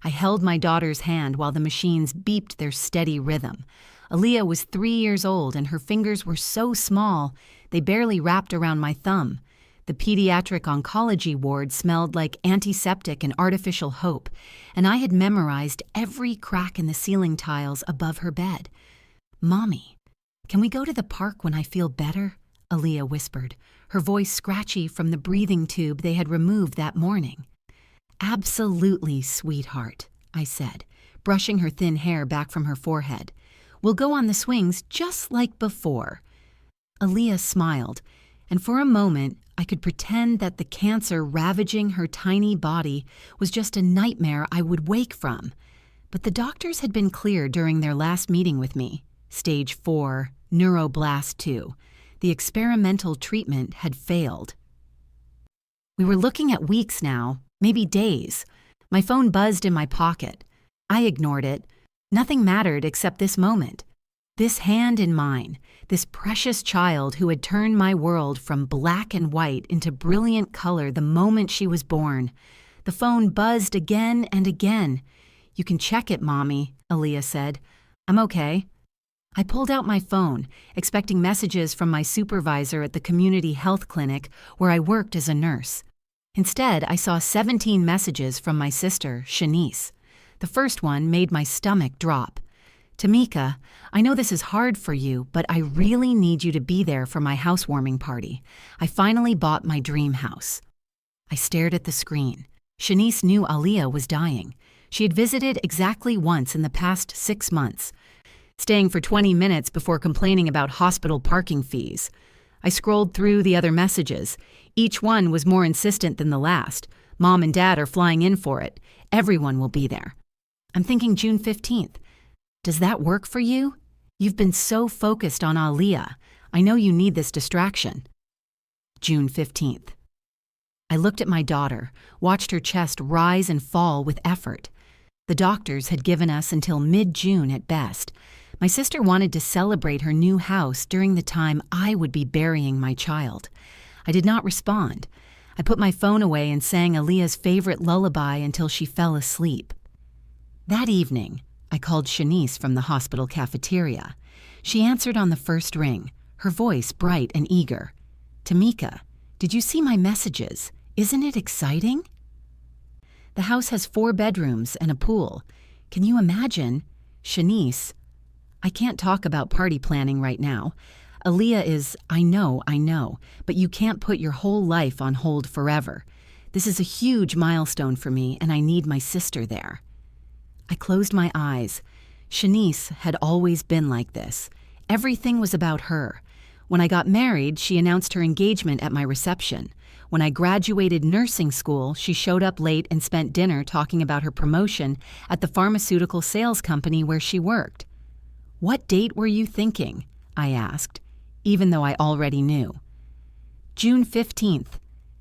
I held my daughter's hand while the machines beeped their steady rhythm. Aaliyah was 3 years old and her fingers were so small, they barely wrapped around my thumb. The pediatric oncology ward smelled like antiseptic and artificial hope, and I had memorized every crack in the ceiling tiles above her bed. "Mommy, can we go to the park when I feel better?" Aaliyah whispered, her voice scratchy from the breathing tube they had removed that morning. "Absolutely, sweetheart," I said, brushing her thin hair back from her forehead. "We'll go on the swings just like before." Aaliyah smiled, and for a moment I could pretend that the cancer ravaging her tiny body was just a nightmare I would wake from. But the doctors had been clear during their last meeting with me. Stage 4, neuroblast 2. The experimental treatment had failed. We were looking at weeks now, maybe days. My phone buzzed in my pocket. I ignored it. Nothing mattered except this moment. This hand in mine, this precious child who had turned my world from black and white into brilliant color the moment she was born. The phone buzzed again and again. "You can check it, Mommy," Aaliyah said. "I'm okay." I pulled out my phone, expecting messages from my supervisor at the community health clinic where I worked as a nurse. Instead, I saw 17 messages from my sister, Shanice. The first one made my stomach drop. "Tamika, I know this is hard for you, but I really need you to be there for my housewarming party. I finally bought my dream house." I stared at the screen. Shanice knew Aaliyah was dying. She had visited exactly once in the past 6 months, staying for 20 minutes before complaining about hospital parking fees. I scrolled through the other messages. Each one was more insistent than the last. "Mom and Dad are flying in for it. Everyone will be there." I'm thinking June 15th. Does that work for you? You've been so focused on Aaliyah. I know you need this distraction. June 15th. I looked at my daughter, watched her chest rise and fall with effort. The doctors had given us until mid-June at best. My sister wanted to celebrate her new house during the time I would be burying my child. I did not respond. I put my phone away and sang Aaliyah's favorite lullaby until she fell asleep. That evening, I called Shanice from the hospital cafeteria. She answered on the first ring, her voice bright and eager. "Tamika, did you see my messages? Isn't it exciting?" "The house has 4 bedrooms and a pool. Can you imagine?" "Shanice, I can't talk about party planning right now. Aaliyah is, I know, but you can't put your whole life on hold forever. This is a huge milestone for me, and I need my sister there." I closed my eyes. Shanice had always been like this. Everything was about her. When I got married, she announced her engagement at my reception. When I graduated nursing school, she showed up late and spent dinner talking about her promotion at the pharmaceutical sales company where she worked. "What date were you thinking?" I asked, even though I already knew. "June 15th.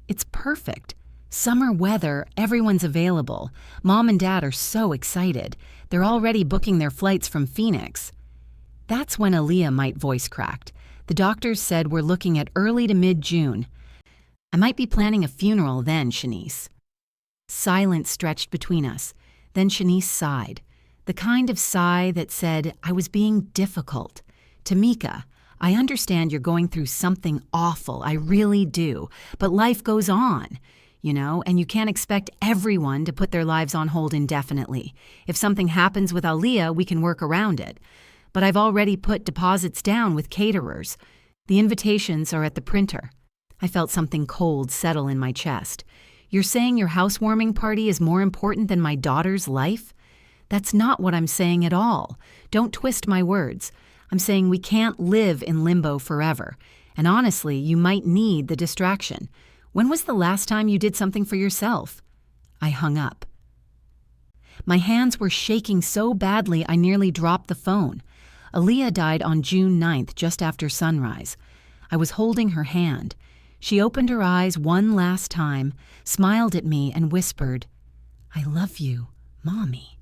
It's perfect. Summer weather, everyone's available. Mom and Dad are so excited. They're already booking their flights from Phoenix." That's when Aaliyah might voice cracked. The doctors said we're looking at early to mid-June. "I might be planning a funeral then, Shanice." Silence stretched between us. Then Shanice sighed. The kind of sigh that said I was being difficult. "Tamika, I understand you're going through something awful, I really do. But life goes on. And you can't expect everyone to put their lives on hold indefinitely. If something happens with Aaliyah, we can work around it. But I've already put deposits down with caterers. The invitations are at the printer." I felt something cold settle in my chest. "You're saying your housewarming party is more important than my daughter's life?" "That's not what I'm saying at all. Don't twist my words. I'm saying we can't live in limbo forever. And honestly, you might need the distraction. When was the last time you did something for yourself?" I hung up. My hands were shaking so badly I nearly dropped the phone. Aaliyah died on June 9th, just after sunrise. I was holding her hand. She opened her eyes one last time, smiled at me, and whispered, "I love you, Mommy."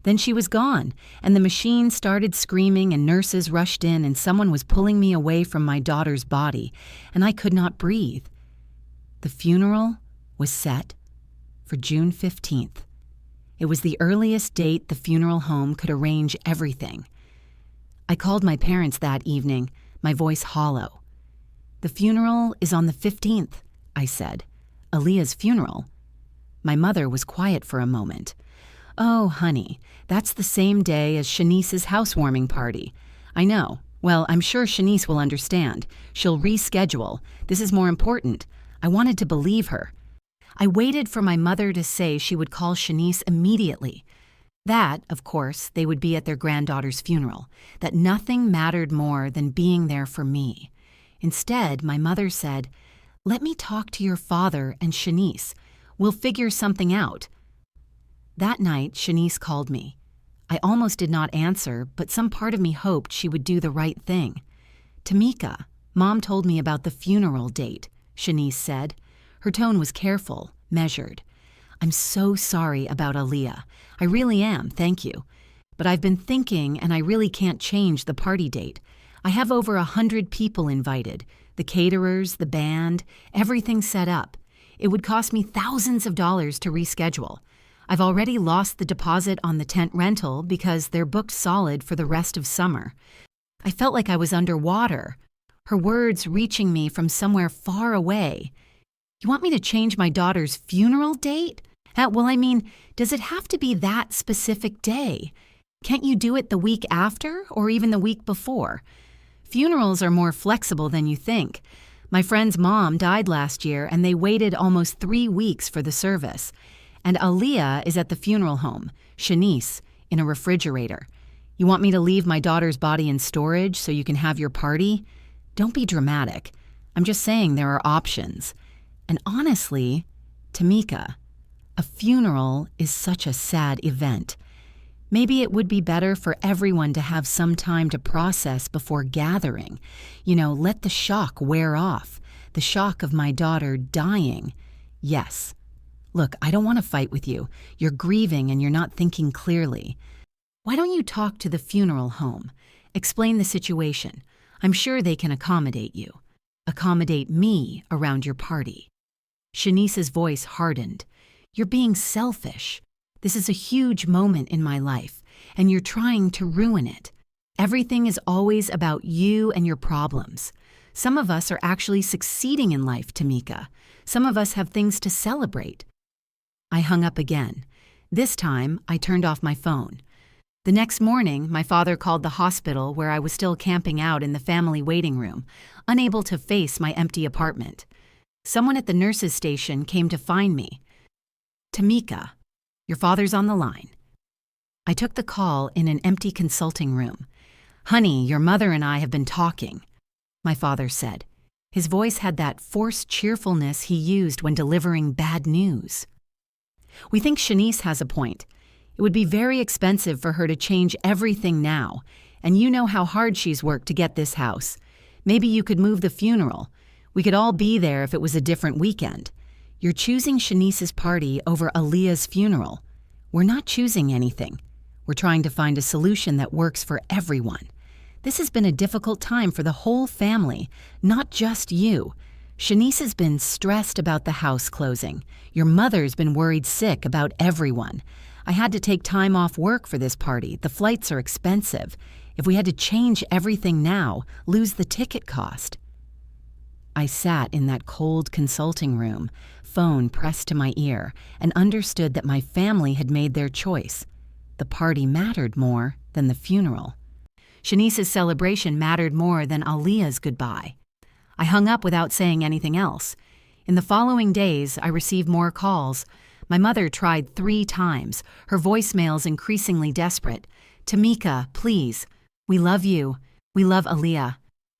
Then she was gone, and the machine started screaming, and nurses rushed in, and someone was pulling me away from my daughter's body, and I could not breathe. The funeral was set for June 15th. It was the earliest date the funeral home could arrange everything. I called my parents that evening, my voice hollow. "The funeral is on the 15th, I said. "Aaliyah's funeral?" My mother was quiet for a moment. "Oh, honey, that's the same day as Shanice's housewarming party. I know. Well, I'm sure Shanice will understand. She'll reschedule. This is more important." I wanted to believe her. I waited for my mother to say she would call Shanice immediately. That, of course, they would be at their granddaughter's funeral, that nothing mattered more than being there for me. Instead, my mother said, "Let me talk to your father and Shanice. We'll figure something out." That night, Shanice called me. I almost did not answer, but some part of me hoped she would do the right thing. "Tamika, Mom told me about the funeral date," Shanice said. Her tone was careful, measured. "I'm so sorry about Aaliyah. I really am, thank you. But I've been thinking, and I really can't change the party date. I have over 100 people invited, the caterers, the band, everything set up. It would cost me thousands of dollars to reschedule. I've already lost the deposit on the tent rental because they're booked solid for the rest of summer." I felt like I was underwater, her words reaching me from somewhere far away. "You want me to change my daughter's funeral date? Well, I mean, does it have to be that specific day? Can't you do it the week after or even the week before? Funerals are more flexible than you think. My friend's mom died last year and they waited almost 3 weeks for the service. And Aaliyah is at the funeral home, Shanice, in a refrigerator. You want me to leave my daughter's body in storage so you can have your party? Don't be dramatic. I'm just saying there are options. And honestly, Tamika, a funeral is such a sad event. Maybe it would be better for everyone to have some time to process before gathering. Let the shock wear off. The shock of my daughter dying. Yes. Look, I don't want to fight with you. You're grieving and you're not thinking clearly. Why don't you talk to the funeral home? Explain the situation. I'm sure they can accommodate you. Accommodate me around your party." Shanice's voice hardened. "You're being selfish. This is a huge moment in my life, and you're trying to ruin it. Everything is always about you and your problems. Some of us are actually succeeding in life, Tamika. Some of us have things to celebrate." I hung up again. This time, I turned off my phone. The next morning, my father called the hospital where I was still camping out in the family waiting room, unable to face my empty apartment. Someone at the nurse's station came to find me. "Tamika, your father's on the line." I took the call in an empty consulting room. "Honey, your mother and I have been talking," my father said. His voice had that forced cheerfulness he used when delivering bad news. "We think Shanice has a point. It would be very expensive for her to change everything now, and you know how hard she's worked to get this house. Maybe you could move the funeral. We could all be there if it was a different weekend. You're choosing Shanice's party over Aaliyah's funeral. We're not choosing anything. We're trying to find a solution that works for everyone. This has been a difficult time for the whole family, not just you. Shanice has been stressed about the house closing. Your mother's been worried sick about everyone. I had to take time off work for this party. The flights are expensive. If we had to change everything now, lose the ticket cost." I sat in that cold consulting room, phone pressed to my ear, and understood that my family had made their choice. The party mattered more than the funeral. Shanice's celebration mattered more than Aaliyah's goodbye. I hung up without saying anything else. In the following days, I received more calls. My mother tried 3 times, her voicemails increasingly desperate. "Tamika, please. We love you. We love Aaliyah.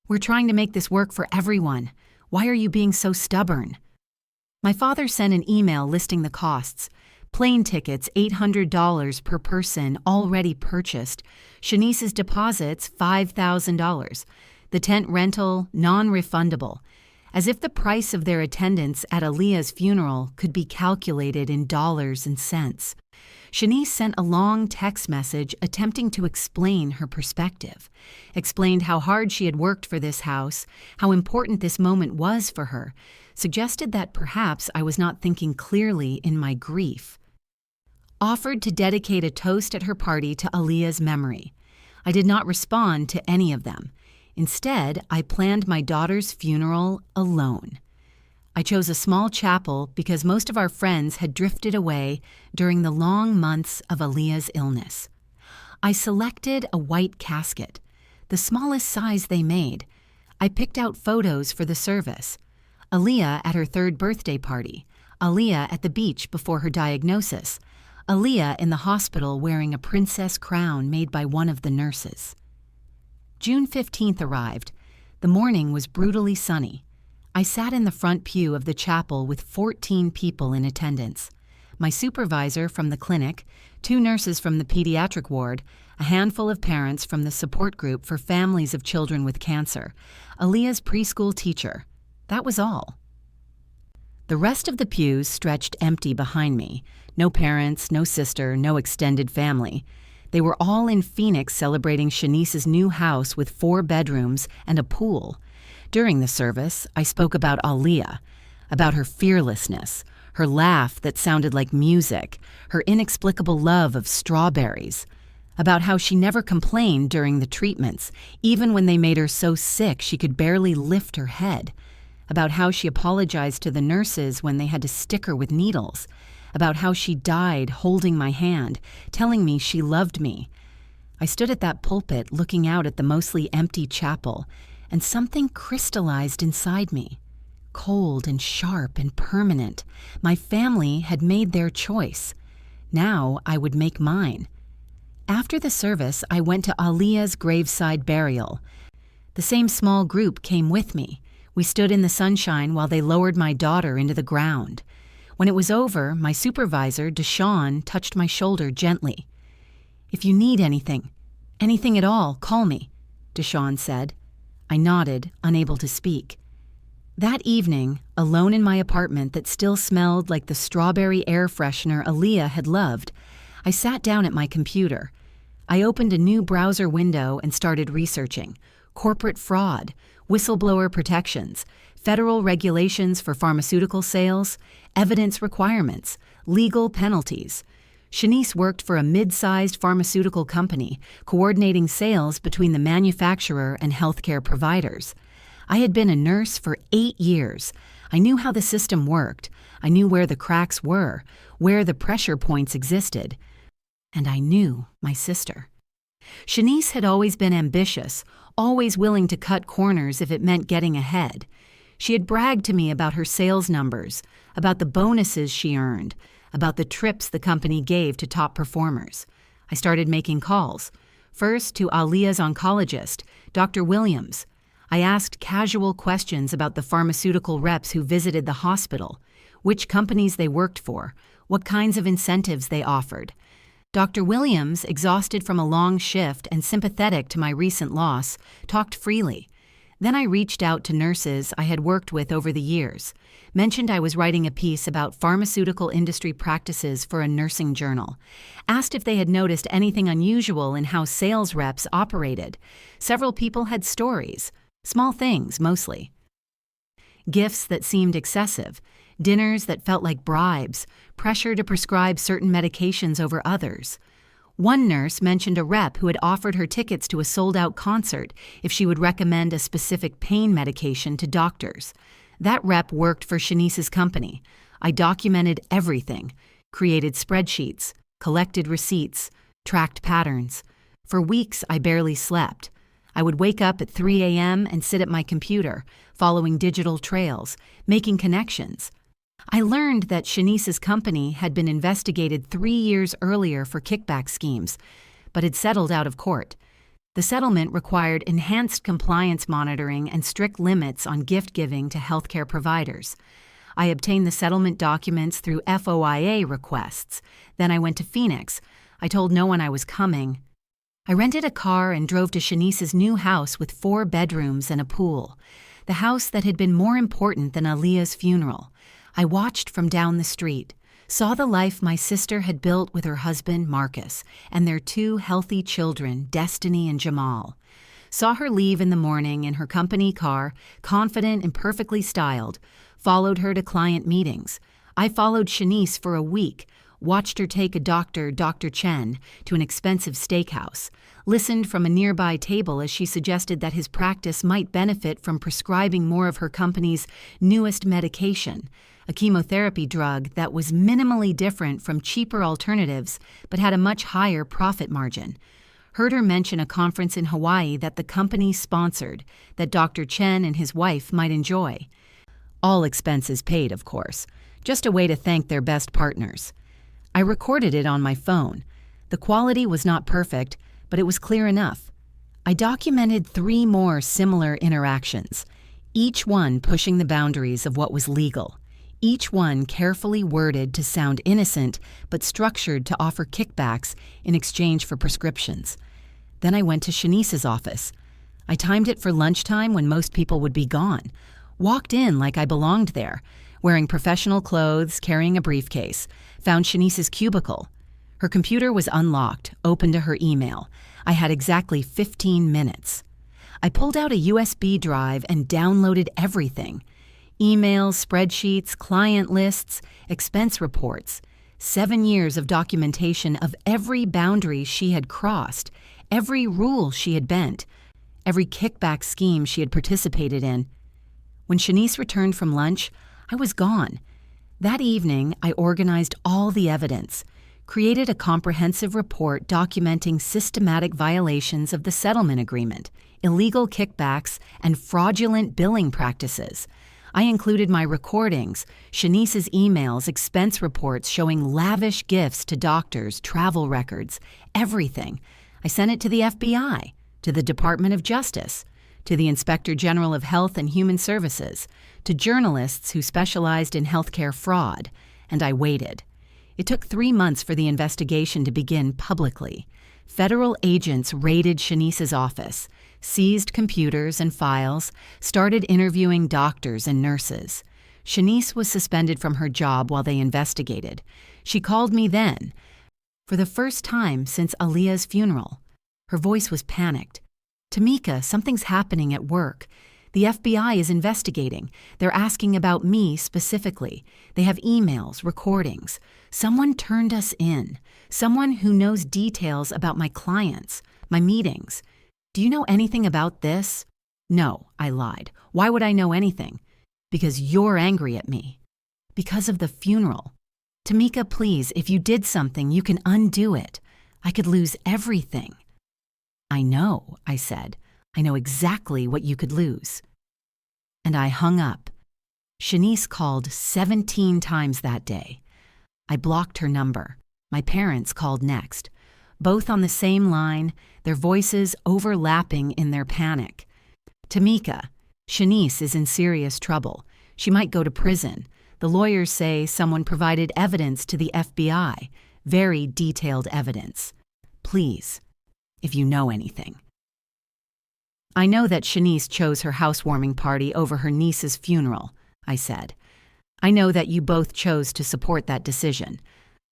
We're trying to make this work for everyone. Why are you being so stubborn?" My father sent an email listing the costs. Plane tickets, $800 per person, already purchased. Shanice's deposits, $5,000. The tent rental, non-refundable. As if the price of their attendance at Aaliyah's funeral could be calculated in dollars and cents. Shanice sent a long text message attempting to explain her perspective, explained how hard she had worked for this house, how important this moment was for her, suggested that perhaps I was not thinking clearly in my grief. offered to dedicate a toast at her party to Aaliyah's memory. I did not respond to any of them. Instead, I planned my daughter's funeral alone. I chose a small chapel because most of our friends had drifted away during the long months of Aaliyah's illness. I selected a white casket, the smallest size they made. I picked out photos for the service. Aaliyah at her 3rd birthday party, Aaliyah at the beach before her diagnosis, Aaliyah in the hospital wearing a princess crown made by one of the nurses. June 15th arrived. The morning was brutally sunny. I sat in the front pew of the chapel with 14 people in attendance. My supervisor from the clinic, 2 nurses from the pediatric ward, a handful of parents from the support group for families of children with cancer, Aaliyah's preschool teacher. That was all. The rest of the pews stretched empty behind me. No parents, no sister, no extended family. They were all in Phoenix celebrating Shanice's new house with 4 bedrooms and a pool. During the service, I spoke about Aaliyah, about her fearlessness, her laugh that sounded like music, her inexplicable love of strawberries, about how she never complained during the treatments, even when they made her so sick she could barely lift her head, about how she apologized to the nurses when they had to stick her with needles, about how she died holding my hand, telling me she loved me. I stood at that pulpit looking out at the mostly empty chapel, and something crystallized inside me. Cold and sharp and permanent, my family had made their choice. Now I would make mine. After the service, I went to Aaliyah's graveside burial. The same small group came with me. We stood in the sunshine while they lowered my daughter into the ground. When it was over, my supervisor, Deshawn, touched my shoulder gently. "If you need anything at all, call me," Deshawn said. I nodded, unable to speak. That evening, alone in my apartment that still smelled like the strawberry air freshener Aaliyah had loved, I sat down at my computer. I opened a new browser window and started researching corporate fraud, whistleblower protections, federal regulations for pharmaceutical sales, evidence requirements, legal penalties. Shanice worked for a mid-sized pharmaceutical company, coordinating sales between the manufacturer and healthcare providers. I had been a nurse for 8 years. I knew how the system worked. I knew where the cracks were, where the pressure points existed. And I knew my sister. Shanice had always been ambitious, always willing to cut corners if it meant getting ahead. She had bragged to me about her sales numbers, about the bonuses she earned, about the trips the company gave to top performers. I started making calls. First to Aaliyah's oncologist, Dr. Williams. I asked casual questions about the pharmaceutical reps who visited the hospital, which companies they worked for, what kinds of incentives they offered. Dr. Williams, exhausted from a long shift and sympathetic to my recent loss, talked freely. Then I reached out to nurses I had worked with over the years, mentioned I was writing a piece about pharmaceutical industry practices for a nursing journal, asked if they had noticed anything unusual in how sales reps operated. Several people had stories, small things mostly. Gifts that seemed excessive, dinners that felt like bribes, pressure to prescribe certain medications over others. One nurse mentioned a rep who had offered her tickets to a sold-out concert if she would recommend a specific pain medication to doctors. That rep worked for Shanice's company. I documented everything, created spreadsheets, collected receipts, tracked patterns. For weeks, I barely slept. I would wake up at 3 a.m. and sit at my computer, following digital trails, making connections. I learned that Shanice's company had been investigated 3 years earlier for kickback schemes, but had settled out of court. The settlement required enhanced compliance monitoring and strict limits on gift giving to healthcare providers. I obtained the settlement documents through FOIA requests. Then I went to Phoenix. I told no one I was coming. I rented a car and drove to Shanice's new house with 4 bedrooms and a pool, the house that had been more important than Aaliyah's funeral. I watched from down the street, saw the life my sister had built with her husband, Marcus, and their 2 healthy children, Destiny and Jamal. Saw her leave in the morning in her company car, confident and perfectly styled, followed her to client meetings. I followed Shanice for a week, watched her take a doctor, Dr. Chen, to an expensive steakhouse, listened from a nearby table as she suggested that his practice might benefit from prescribing more of her company's newest medication, a chemotherapy drug that was minimally different from cheaper alternatives but had a much higher profit margin. Heard her mention a conference in Hawaii that the company sponsored, that Dr. Chen and his wife might enjoy. All expenses paid, of course, just a way to thank their best partners. I recorded it on my phone. The quality was not perfect, but it was clear enough. I documented 3 more similar interactions, each one pushing the boundaries of what was legal, each one carefully worded to sound innocent but structured to offer kickbacks in exchange for prescriptions. Then I went to Shanice's office. I timed it for lunchtime when most people would be gone. Walked in like I belonged there, wearing professional clothes, carrying a briefcase. Found Shanice's cubicle. Her computer was unlocked, open to her email. I had exactly 15 minutes. I pulled out a USB drive and downloaded everything. Emails, spreadsheets, client lists, expense reports. 7 years of documentation of every boundary she had crossed, every rule she had bent, every kickback scheme she had participated in. When Shanice returned from lunch, I was gone. That evening, I organized all the evidence, created a comprehensive report documenting systematic violations of the settlement agreement, illegal kickbacks, and fraudulent billing practices. I included my recordings, Shanice's emails, expense reports showing lavish gifts to doctors, travel records, everything. I sent it to the FBI, to the Department of Justice, to the Inspector General of Health and Human Services, to journalists who specialized in healthcare fraud, and I waited. It took 3 months for the investigation to begin publicly. Federal agents raided Shanice's office, seized computers and files, started interviewing doctors and nurses. Shanice was suspended from her job while they investigated. She called me then, for the first time since Aaliyah's funeral. Her voice was panicked. "Tamika, something's happening at work. The FBI is investigating. They're asking about me specifically. They have emails, recordings. Someone turned us in. Someone who knows details about my clients, my meetings. Do you know anything about this?" "No," I lied. "Why would I know anything?" "Because you're angry at me." "Because of the funeral." "Tamika, please, if you did something, you can undo it. I could lose everything." "I know," I said. "I know exactly what you could lose." And I hung up. Shanice called 17 times that day. I blocked her number. My parents called next. Both on the same line, their voices overlapping in their panic. "Tamika, Shanice is in serious trouble. She might go to prison. The lawyers say someone provided evidence to the FBI, very detailed evidence. Please, if you know anything." "I know that Shanice chose her housewarming party over her niece's funeral," I said. "I know that you both chose to support that decision.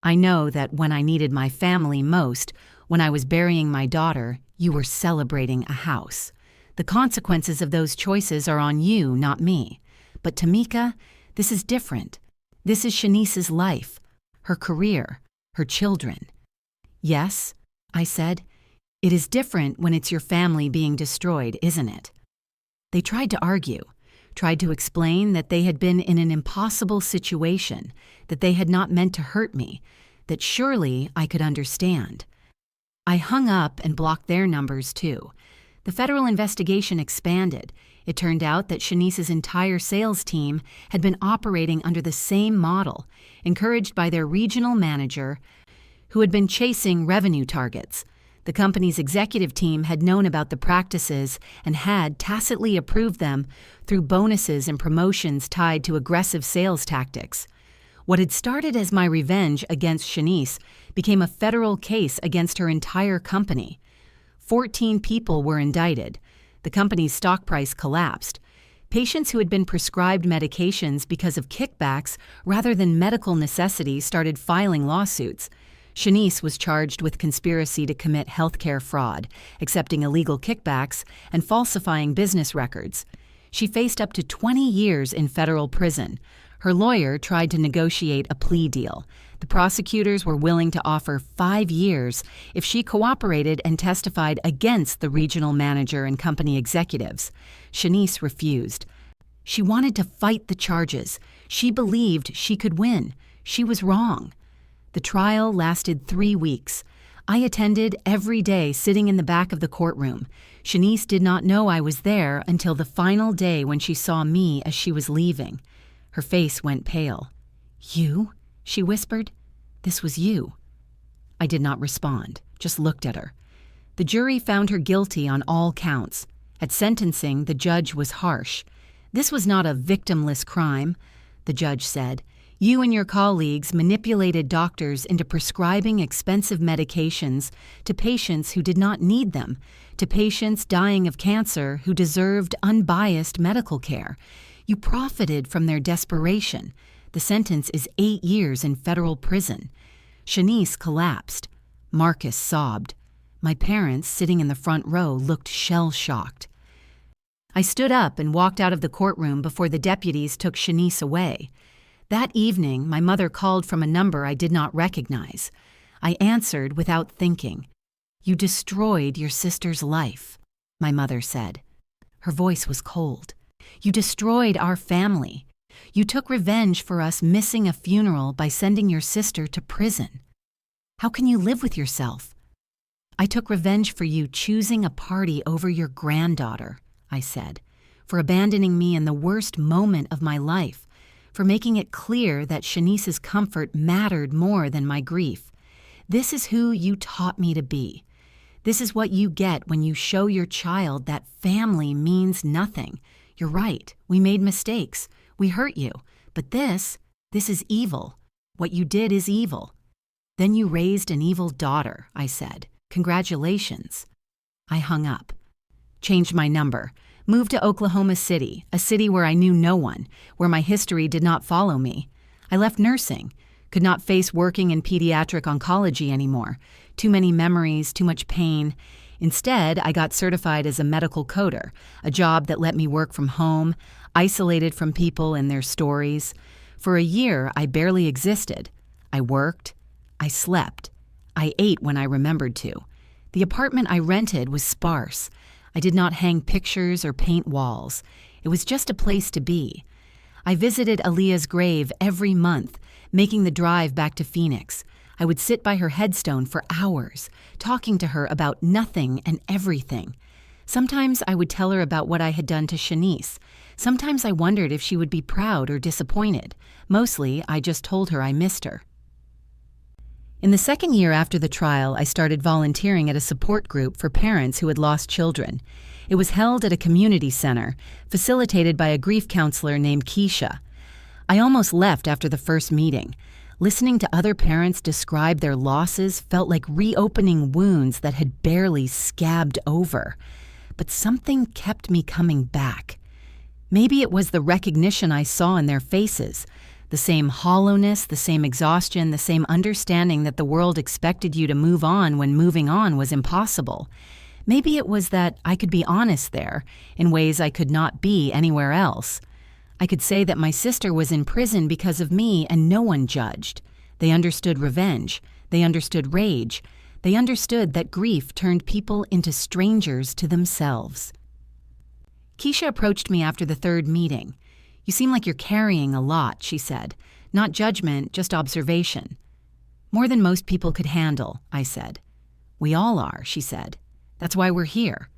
I know that when I needed my family most, when I was burying my daughter, you were celebrating a house. The consequences of those choices are on you, not me. But Tamika, this is different. This is Shanice's life, her career, her children." "Yes," I said. "It is different when it's your family being destroyed, isn't it?" They tried to argue, tried to explain that they had been in an impossible situation, that they had not meant to hurt me, that surely I could understand. I hung up and blocked their numbers too. The federal investigation expanded. It turned out that Shanice's entire sales team had been operating under the same model, encouraged by their regional manager, who had been chasing revenue targets. The company's executive team had known about the practices and had tacitly approved them through bonuses and promotions tied to aggressive sales tactics. What had started as my revenge against Shanice became a federal case against her entire company. 14 people were indicted. The company's stock price collapsed. Patients who had been prescribed medications because of kickbacks rather than medical necessity started filing lawsuits. Shanice was charged with conspiracy to commit healthcare fraud, accepting illegal kickbacks, and falsifying business records. She faced up to 20 years in federal prison. Her lawyer tried to negotiate a plea deal. The prosecutors were willing to offer 5 years if she cooperated and testified against the regional manager and company executives. Shanice refused. She wanted to fight the charges. She believed she could win. She was wrong. The trial lasted 3 weeks. I attended every day, sitting in the back of the courtroom. Shanice did not know I was there until the final day when she saw me as she was leaving. Her face went pale. "You?" she whispered. "This was you." I did not respond, just looked at her. The jury found her guilty on all counts. At sentencing, the judge was harsh. "This was not a victimless crime," the judge said. "You and your colleagues manipulated doctors into prescribing expensive medications to patients who did not need them, to patients dying of cancer who deserved unbiased medical care. You profited from their desperation. The sentence is 8 years in federal prison." Shanice collapsed. Marcus sobbed. My parents, sitting in the front row, looked shell-shocked. I stood up and walked out of the courtroom before the deputies took Shanice away. That evening, my mother called from a number I did not recognize. I answered without thinking. "You destroyed your sister's life," my mother said. Her voice was cold. "You destroyed our family. You took revenge for us missing a funeral by sending your sister to prison. How can you live with yourself?" "I took revenge for you choosing a party over your granddaughter," I said, "for abandoning me in the worst moment of my life, for making it clear that Shanice's comfort mattered more than my grief. This is who you taught me to be. This is what you get when you show your child that family means nothing. You're right, we made mistakes. We hurt you. But this is evil. What you did is evil. Then you raised an evil daughter," I said. "Congratulations." I hung up. Changed my number. Moved to Oklahoma City, a city where I knew no one, where my history did not follow me. I left nursing. Could not face working in pediatric oncology anymore. Too many memories, too much pain. Instead, I got certified as a medical coder, a job that let me work from home, isolated from people and their stories. For a year, I barely existed. I worked. I slept. I ate when I remembered to. The apartment I rented was sparse. I did not hang pictures or paint walls. It was just a place to be. I visited Aaliyah's grave every month, making the drive back to Phoenix. I would sit by her headstone for hours, talking to her about nothing and everything. Sometimes I would tell her about what I had done to Shanice. Sometimes I wondered if she would be proud or disappointed. Mostly, I just told her I missed her. In the second year after the trial, I started volunteering at a support group for parents who had lost children. It was held at a community center, facilitated by a grief counselor named Keisha. I almost left after the first meeting. Listening to other parents describe their losses felt like reopening wounds that had barely scabbed over. But something kept me coming back. Maybe it was the recognition I saw in their faces. The same hollowness, the same exhaustion, the same understanding that the world expected you to move on when moving on was impossible. Maybe it was that I could be honest there, in ways I could not be anywhere else. I could say that my sister was in prison because of me and no one judged. They understood revenge. They understood rage. They understood that grief turned people into strangers to themselves. Keisha approached me after the third meeting. "You seem like you're carrying a lot," she said. "Not judgment, just observation." "More than most people could handle," I said. "We all are," she said. "That's why we're here."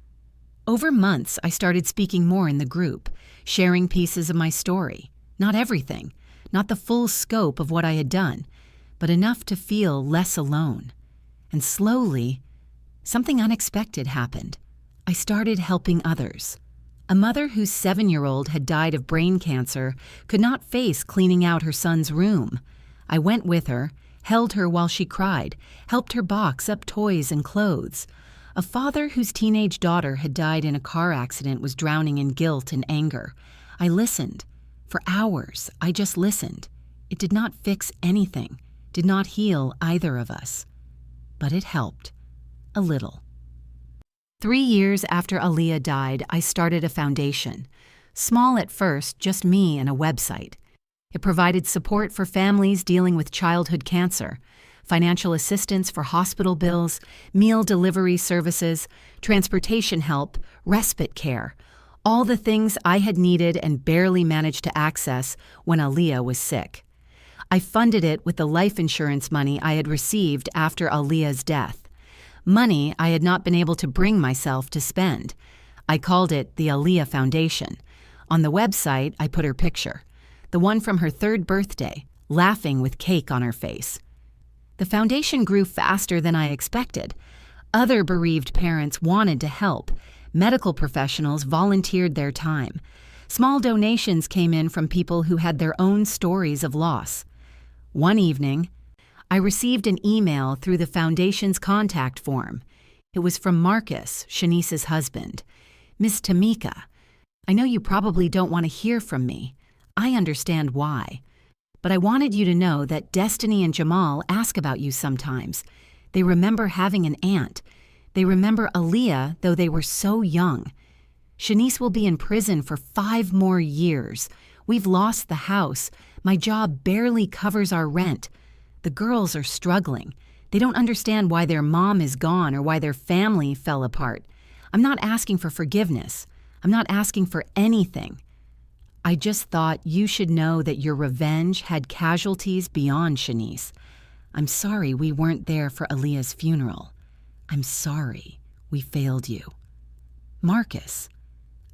Over months, I started speaking more in the group, sharing pieces of my story. Not everything, not the full scope of what I had done, but enough to feel less alone. And slowly, something unexpected happened. I started helping others. A mother whose 7-year-old had died of brain cancer could not face cleaning out her son's room. I went with her, held her while she cried, helped her box up toys and clothes. A father whose teenage daughter had died in a car accident was drowning in guilt and anger. I listened. For hours, I just listened. It did not fix anything, did not heal either of us. But it helped. A little. 3 years after Aaliyah died, I started a foundation. Small at first, just me and a website. It provided support for families dealing with childhood cancer, financial assistance for hospital bills, meal delivery services, transportation help, respite care, all the things I had needed and barely managed to access when Aaliyah was sick. I funded it with the life insurance money I had received after Aaliyah's death, money I had not been able to bring myself to spend. I called it the Aaliyah Foundation. On the website, I put her picture, the one from her 3rd birthday, laughing with cake on her face. The foundation grew faster than I expected. Other bereaved parents wanted to help. Medical professionals volunteered their time. Small donations came in from people who had their own stories of loss. One evening, I received an email through the foundation's contact form. It was from Marcus, Shanice's husband. Miss Tamika, I know you probably don't want to hear from me. I understand why. But I wanted you to know that Destiny and Jamal ask about you sometimes. They remember having an aunt. They remember Aaliyah, though they were so young. Shanice will be in prison for 5 more years. We've lost the house. My job barely covers our rent. The girls are struggling. They don't understand why their mom is gone or why their family fell apart. I'm not asking for forgiveness. I'm not asking for anything. I just thought you should know that your revenge had casualties beyond Shanice. I'm sorry we weren't there for Aaliyah's funeral. I'm sorry we failed you. Marcus.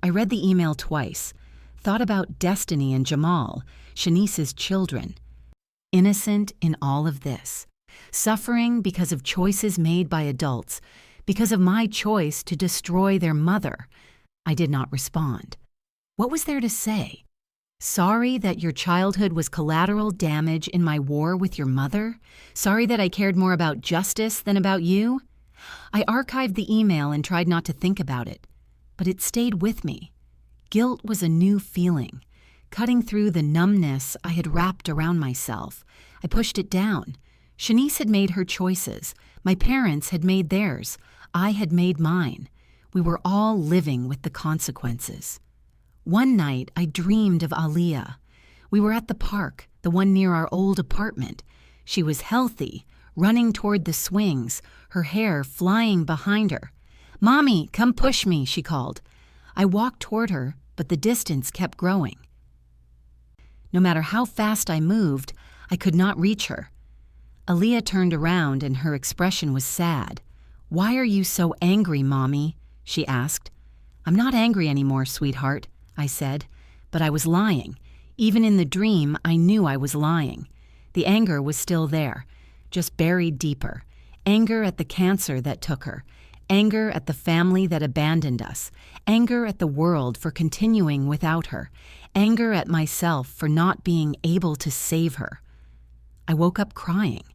I read the email twice, thought about Destiny and Jamal, Shanice's children. Innocent in all of this. Suffering because of choices made by adults, because of my choice to destroy their mother. I did not respond. What was there to say? Sorry that your childhood was collateral damage in my war with your mother? Sorry that I cared more about justice than about you? I archived the email and tried not to think about it, but it stayed with me. Guilt was a new feeling. Cutting through the numbness I had wrapped around myself, I pushed it down. Shanice had made her choices. My parents had made theirs. I had made mine. We were all living with the consequences. One night, I dreamed of Aaliyah. We were at the park, the one near our old apartment. She was healthy, running toward the swings, her hair flying behind her. "Mommy, come push me," she called. I walked toward her, but the distance kept growing. No matter how fast I moved, I could not reach her. Aaliyah turned around and her expression was sad. "Why are you so angry, Mommy?" she asked. "I'm not angry anymore, sweetheart," I said, but I was lying. Even in the dream, I knew I was lying. The anger was still there, just buried deeper. Anger at the cancer that took her. Anger at the family that abandoned us. Anger at the world for continuing without her. Anger at myself for not being able to save her. I woke up crying.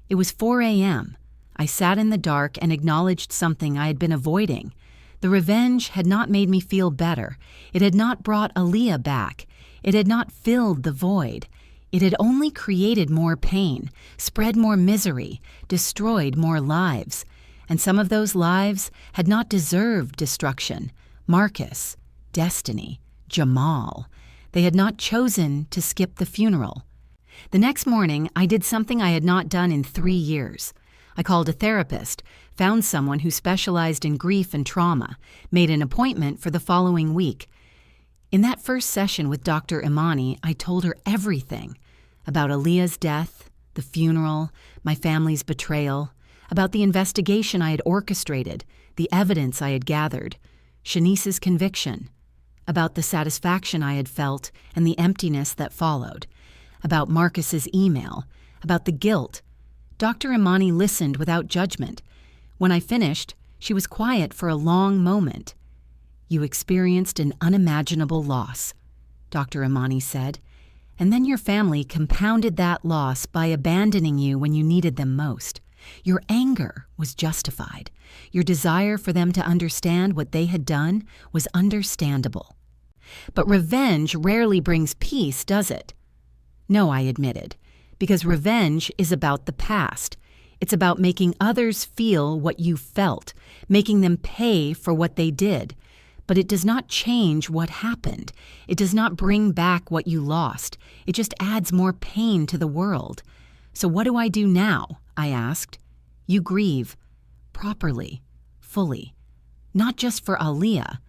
It was 4 a.m. I sat in the dark and acknowledged something I had been avoiding. The revenge had not made me feel better. It had not brought Aaliyah back. It had not filled the void. It had only created more pain, spread more misery, destroyed more lives. And some of those lives had not deserved destruction. Marcus, Destiny, Jamal. They had not chosen to skip the funeral. The next morning, I did something I had not done in 3 years. I called a therapist, found someone who specialized in grief and trauma, made an appointment for the following week. In that first session with Dr. Imani, I told her everything about Aaliyah's death, the funeral, my family's betrayal, about the investigation I had orchestrated, the evidence I had gathered, Shanice's conviction, about the satisfaction I had felt and the emptiness that followed, about Marcus's email, about the guilt. Dr. Imani listened without judgment. When I finished, she was quiet for a long moment. "You experienced an unimaginable loss," Dr. Imani said, "and then your family compounded that loss by abandoning you when you needed them most. Your anger was justified. Your desire for them to understand what they had done was understandable. But revenge rarely brings peace, does it?" "No," I admitted, because revenge is about the past. It's about making others feel what you felt, making them pay for what they did. But it does not change what happened. It does not bring back what you lost. It just adds more pain to the world. So what do I do now? I asked. You grieve. Properly. Fully. Not just for Aaliyah,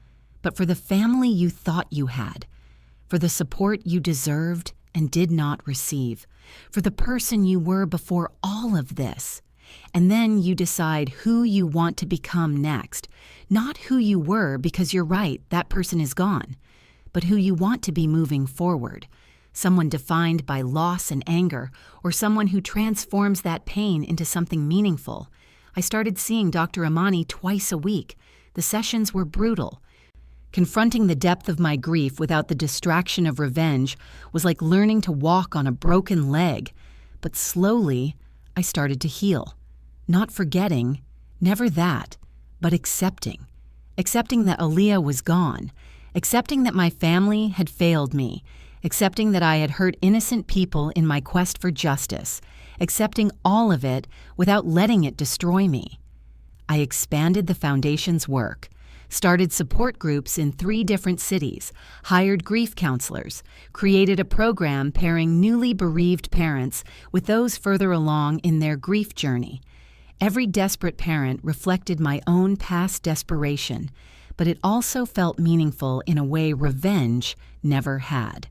but for the family you thought you had. For the support you deserved and did not receive. For the person you were before all of this. And then you decide who you want to become next. Not who you were, because you're right, that person is gone, but who you want to be moving forward. Someone defined by loss and anger, or someone who transforms that pain into something meaningful. I started seeing Dr. Amani twice a week. The sessions were brutal. Confronting the depth of my grief without the distraction of revenge was like learning to walk on a broken leg. But slowly, I started to heal. Not forgetting, never that, but accepting. Accepting that Aaliyah was gone. Accepting that my family had failed me. Accepting that I had hurt innocent people in my quest for justice. Accepting all of it without letting it destroy me. I expanded the Foundation's work. Started support groups in 3 different cities, hired grief counselors, created a program pairing newly bereaved parents with those further along in their grief journey. Every desperate parent reflected my own past desperation, but it also felt meaningful in a way revenge never had.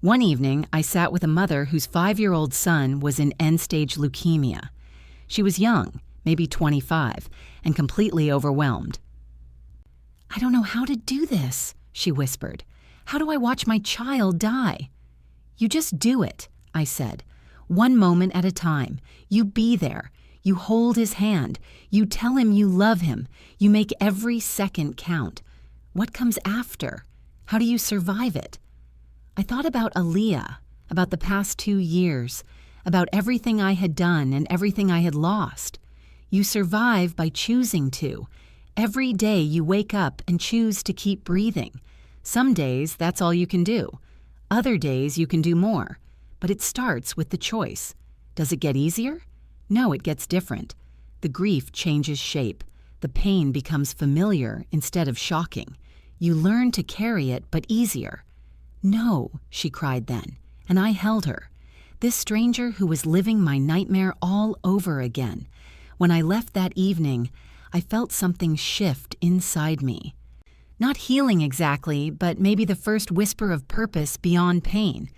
One evening, I sat with a mother whose 5-year-old son was in end-stage leukemia. She was young, maybe 25, and completely overwhelmed. "I don't know how to do this," she whispered. "How do I watch my child die?" "You just do it," I said. "One moment at a time. You be there. You hold his hand. You tell him you love him. You make every second count. What comes after? How do you survive it?" I thought about Aaliyah, about the past 2 years, about everything I had done and everything I had lost. You survive by choosing to. Every day you wake up and choose to keep breathing. Some days that's all you can do. Other days you can do more. But it starts with the choice. Does it get easier? No, it gets different. The grief changes shape. The pain becomes familiar instead of shocking. You learn to carry it, but easier. "No," she cried then, and I held her. This stranger who was living my nightmare all over again. When I left that evening, I felt something shift inside me. Not healing exactly, but maybe the first whisper of purpose beyond pain.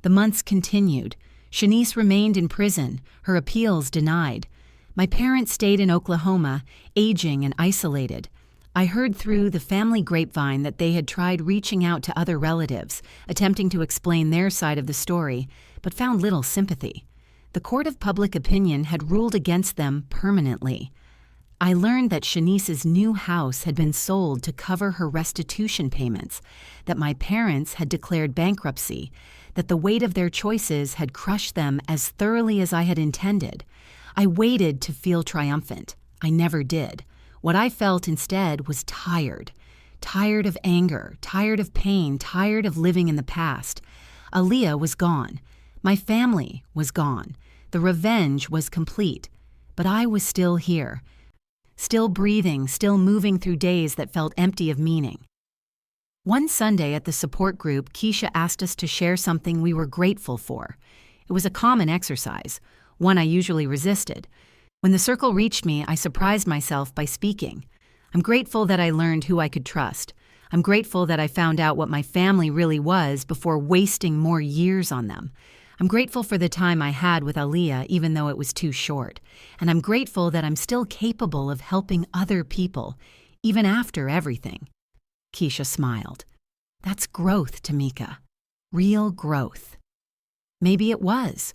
The months continued. Shanice remained in prison, her appeals denied. My parents stayed in Oklahoma, aging and isolated. I heard through the family grapevine that they had tried reaching out to other relatives, attempting to explain their side of the story, but found little sympathy. The court of public opinion had ruled against them permanently. I learned that Shanice's new house had been sold to cover her restitution payments, that my parents had declared bankruptcy, that the weight of their choices had crushed them as thoroughly as I had intended. I waited to feel triumphant. I never did. What I felt instead was tired. Tired of anger, tired of pain, tired of living in the past. Aaliyah was gone. My family was gone. The revenge was complete. But I was still here. Still breathing, still moving through days that felt empty of meaning. One Sunday at the support group, Keisha asked us to share something we were grateful for. It was a common exercise, one I usually resisted. When the circle reached me, I surprised myself by speaking. I'm grateful that I learned who I could trust. I'm grateful that I found out what my family really was before wasting more years on them. I'm grateful for the time I had with Aaliyah, even though it was too short. And I'm grateful that I'm still capable of helping other people, even after everything. Keisha smiled. That's growth, Tamika. Real growth. Maybe it was.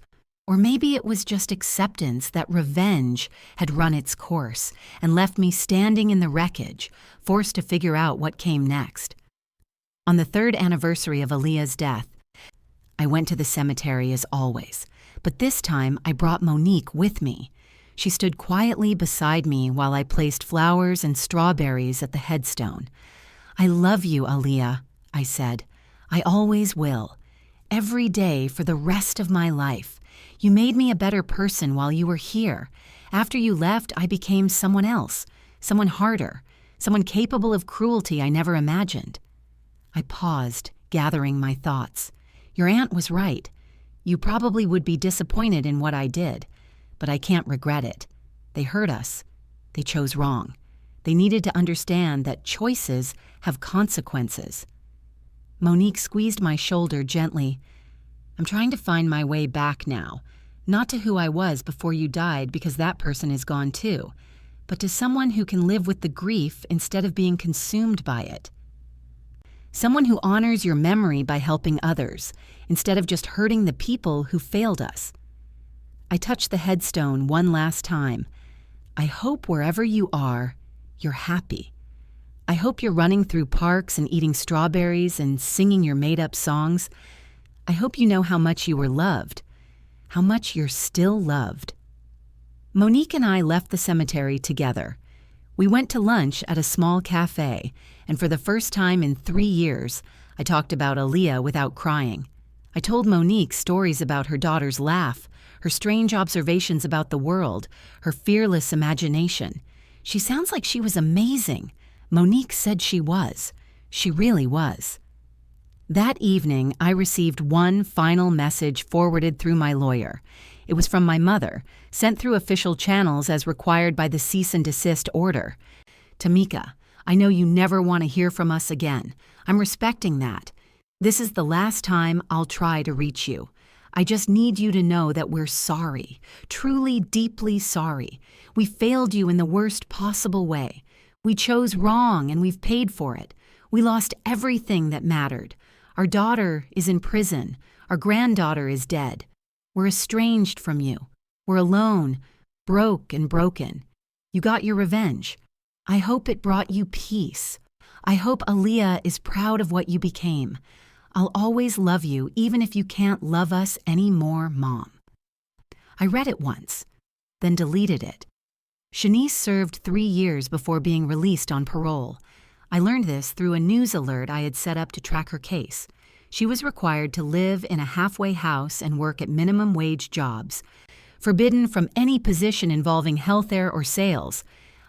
Or maybe it was just acceptance that revenge had run its course and left me standing in the wreckage, forced to figure out what came next. On the 3rd anniversary of Aaliyah's death, I went to the cemetery as always, but this time I brought Monique with me. She stood quietly beside me while I placed flowers and strawberries at the headstone. "I love you, Aaliyah," I said. "I always will. Every day for the rest of my life. You made me a better person while you were here. After you left, I became someone else, someone harder, someone capable of cruelty I never imagined. I paused, gathering my thoughts. Your aunt was right. You probably would be disappointed in what I did, but I can't regret it. They hurt us. They chose wrong. They needed to understand that choices have consequences. Monique squeezed my shoulder gently. I'm trying to find my way back now, not to who I was before you died because that person is gone too, but to someone who can live with the grief instead of being consumed by it. Someone who honors your memory by helping others, instead of just hurting the people who failed us. I touched the headstone one last time. I hope wherever you are, you're happy. I hope you're running through parks and eating strawberries and singing your made-up songs. I hope you know how much you were loved, how much you're still loved. Monique and I left the cemetery together. We went to lunch at a small cafe, and for the first time in 3 years, I talked about Aaliyah without crying. I told Monique stories about her daughter's laugh, her strange observations about the world, her fearless imagination. She sounds like she was amazing. Monique said she was. She really was. That evening, I received one final message forwarded through my lawyer. It was from my mother, sent through official channels as required by the cease and desist order. Tamika, I know you never want to hear from us again. I'm respecting that. This is the last time I'll try to reach you. I just need you to know that we're sorry, truly, deeply sorry. We failed you in the worst possible way. We chose wrong and we've paid for it. We lost everything that mattered. Our daughter is in prison. Our granddaughter is dead. We're estranged from you. We're alone, broke and broken. You got your revenge. I hope it brought you peace. I hope Aaliyah is proud of what you became. I'll always love you, even if you can't love us anymore, Mom. I read it once, then deleted it. Shanice served 3 years before being released on parole. I learned this through a news alert I had set up to track her case. She was required to live in a halfway house and work at minimum wage jobs, forbidden from any position involving healthcare or sales.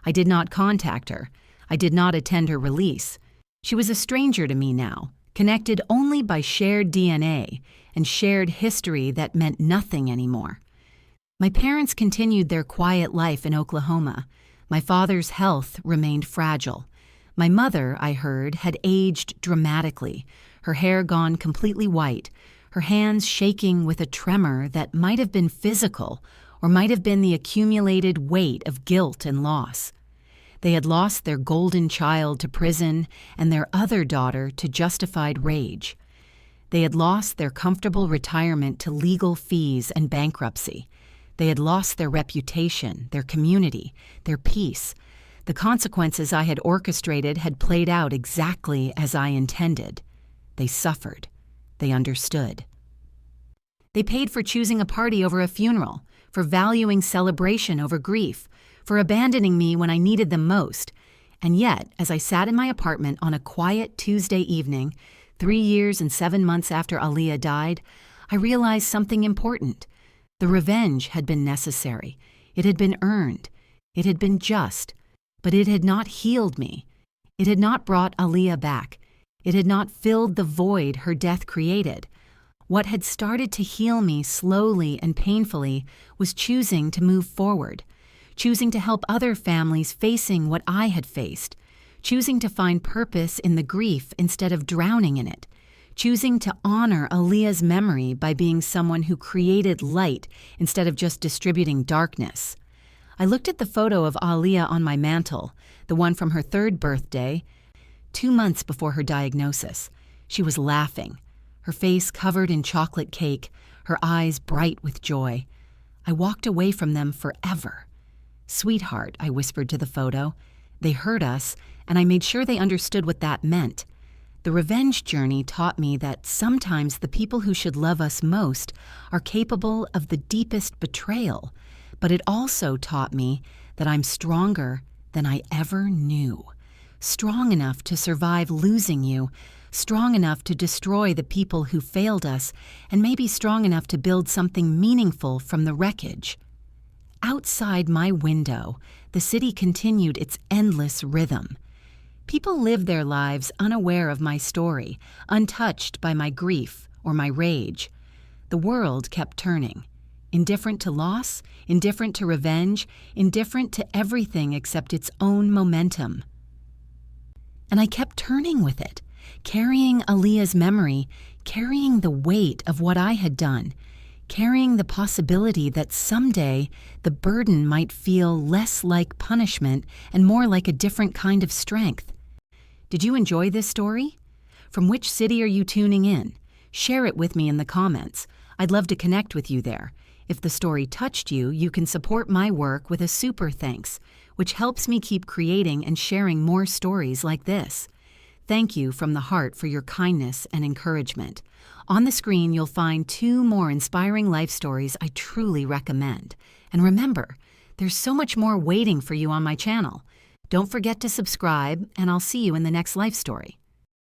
I did not contact her. I did not attend her release. She was a stranger to me now, connected only by shared DNA and shared history that meant nothing anymore. My parents continued their quiet life in Oklahoma. My father's health remained fragile. My mother, I heard, had aged dramatically, her hair gone completely white, her hands shaking with a tremor that might have been physical or might have been the accumulated weight of guilt and loss. They had lost their golden child to prison and their other daughter to justified rage. They had lost their comfortable retirement to legal fees and bankruptcy. They had lost their reputation, their community, their peace. The consequences I had orchestrated had played out exactly as I intended. They suffered. They understood. They paid for choosing a party over a funeral, for valuing celebration over grief, for abandoning me when I needed them most. And yet, as I sat in my apartment on a quiet Tuesday evening, 3 years and 7 months after Aaliyah died, I realized something important. The revenge had been necessary. It had been earned. It had been just. But it had not healed me. It had not brought Aaliyah back. It had not filled the void her death created. What had started to heal me slowly and painfully was choosing to move forward, choosing to help other families facing what I had faced, choosing to find purpose in the grief instead of drowning in it, choosing to honor Aaliyah's memory by being someone who created light instead of just distributing darkness. I looked at the photo of Aaliyah on my mantle, the one from her 3rd birthday, 2 months before her diagnosis. She was laughing, her face covered in chocolate cake, her eyes bright with joy. I walked away from them forever. "Sweetheart," I whispered to the photo. They hurt us, and I made sure they understood what that meant. The revenge journey taught me that sometimes the people who should love us most are capable of the deepest betrayal, but it also taught me that I'm stronger than I ever knew. Strong enough to survive losing you, strong enough to destroy the people who failed us, and maybe strong enough to build something meaningful from the wreckage. Outside my window, the city continued its endless rhythm. People live their lives unaware of my story, untouched by my grief or my rage. The world kept turning. Indifferent to loss, indifferent to revenge, indifferent to everything except its own momentum. And I kept turning with it, carrying Aaliyah's memory, carrying the weight of what I had done, carrying the possibility that someday the burden might feel less like punishment and more like a different kind of strength. Did you enjoy this story? From which city are you tuning in? Share it with me in the comments. I'd love to connect with you there. If the story touched you, you can support my work with a super thanks, which helps me keep creating and sharing more stories like this. Thank you from the heart for your kindness and encouragement. On the screen, you'll find 2 more inspiring life stories I truly recommend. And remember, there's so much more waiting for you on my channel. Don't forget to subscribe, and I'll see you in the next life story.